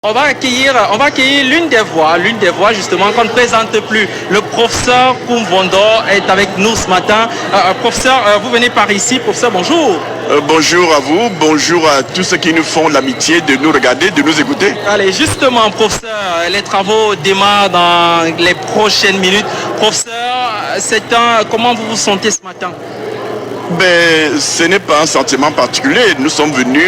On va accueillir l'une des voix justement qu'on ne présente plus. Le professeur Koumvondo est avec nous ce matin. Professeur, vous venez par ici. Professeur, bonjour. Bonjour à vous, bonjour à tous ceux qui nous font l'amitié de nous regarder, de nous écouter. Allez, justement, professeur, les travaux démarrent dans les prochaines minutes. Professeur, comment vous vous sentez ce matin? Ce n'est pas un sentiment particulier. Nous sommes venus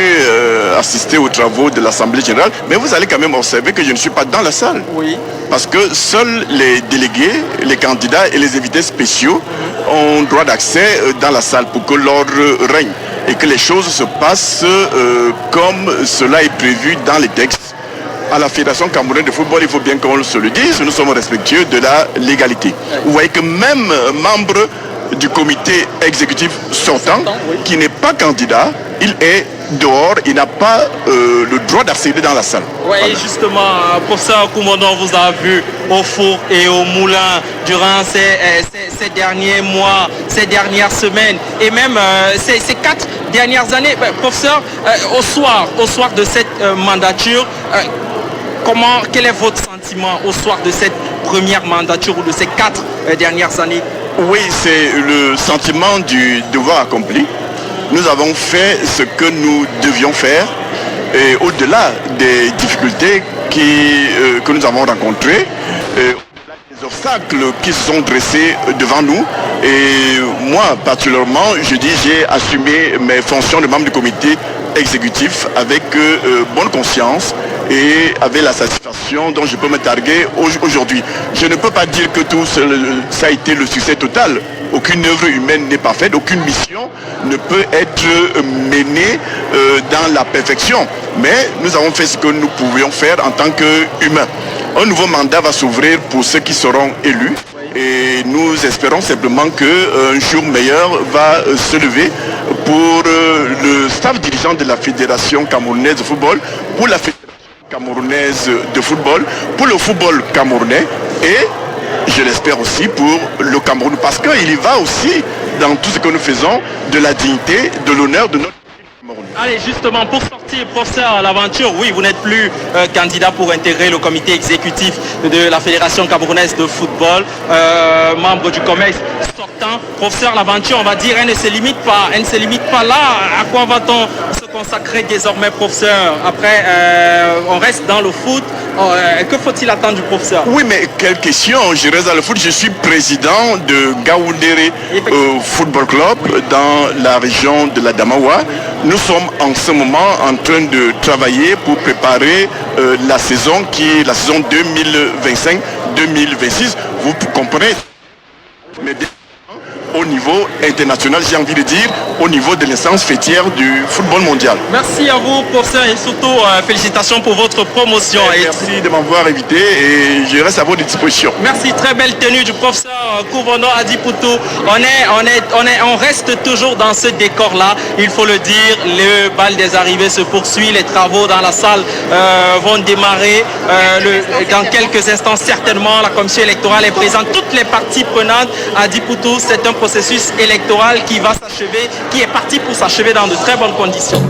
assister aux travaux de l'Assemblée générale, mais vous allez quand même observer que je ne suis pas dans la salle. Oui. Parce que seuls les délégués, les candidats et les invités spéciaux ont droit d'accès dans la salle pour que l'ordre règne et que les choses se passent comme cela est prévu dans les textes. À la Fédération camerounaise de football, il faut bien qu'on se le dise, nous sommes respectueux de la légalité. Vous voyez que même membre du comité exécutif sortant, qui n'est pas candidat, il est dehors, il n'a pas le droit d'accéder dans la salle. Oui, voilà. Justement, professeur Koumvondo, on vous a vu au four et au moulin durant ces derniers mois, ces dernières semaines et même ces 4 dernières années. Professeur, au soir de cette mandature, quel est votre sentiment au soir de cette première mandature ou de ces 4 dernières années? Oui, c'est le sentiment du devoir accompli. Nous avons fait ce que nous devions faire et au-delà des difficultés que nous avons rencontrées, les obstacles qui se sont dressés devant nous. Et moi, particulièrement, j'ai assumé mes fonctions de membre du comité exécutif avec bonne conscience et avec la satisfaction dont je peux me targuer aujourd'hui. Je ne peux pas dire que tout ça a été le succès total. Aucune œuvre humaine n'est parfaite, aucune mission ne peut être menée dans la perfection. Mais nous avons fait ce que nous pouvions faire en tant qu'humains. Un nouveau mandat va s'ouvrir pour ceux qui seront élus. Et nous espérons simplement qu'un jour meilleur va se lever pour le staff dirigeant de la Fédération camerounaise de football, pour la Fédération camerounaise de football, pour le football camerounais et je l'espère aussi pour le Cameroun, parce qu'il y va aussi dans tout ce que nous faisons de la dignité, de l'honneur de notre Cameroun. Allez, justement, pour sortir, professeur, à l'aventure, oui, vous n'êtes plus candidat pour intégrer le comité exécutif de la Fédération camerounaise de football, membre du COMEX sortant. Professeur, l'aventure, on va dire, elle ne se limite pas là. À quoi va-t-on se consacrer désormais, professeur? Après, on reste dans le foot. Que faut-il attendre du professeur? Oui, mais quelle question? Je reste dans le foot. Je suis président de Gaoundéré Football Club dans la région de la Damawa. Nous sommes en ce moment en train de travailler pour préparer la saison qui est la saison 2025-2026. Vous comprenez? Mais au niveau international, j'ai envie de dire, au niveau de l'instance fêtière du football mondial. Merci à vous, professeur, et surtout félicitations pour votre promotion. Merci de m'avoir invité et je reste à votre disposition. Merci, très belle tenue du professeur Koumvondo Adipoutou. On reste toujours dans ce décor-là, il faut le dire. Le bal des arrivées se poursuit, les travaux dans la salle vont démarrer. Dans quelques instants, certainement, la commission électorale est présente. Toutes les parties prenantes à Adipoutou, c'est un processus électoral qui va s'achever, qui est parti pour s'achever dans de très bonnes conditions.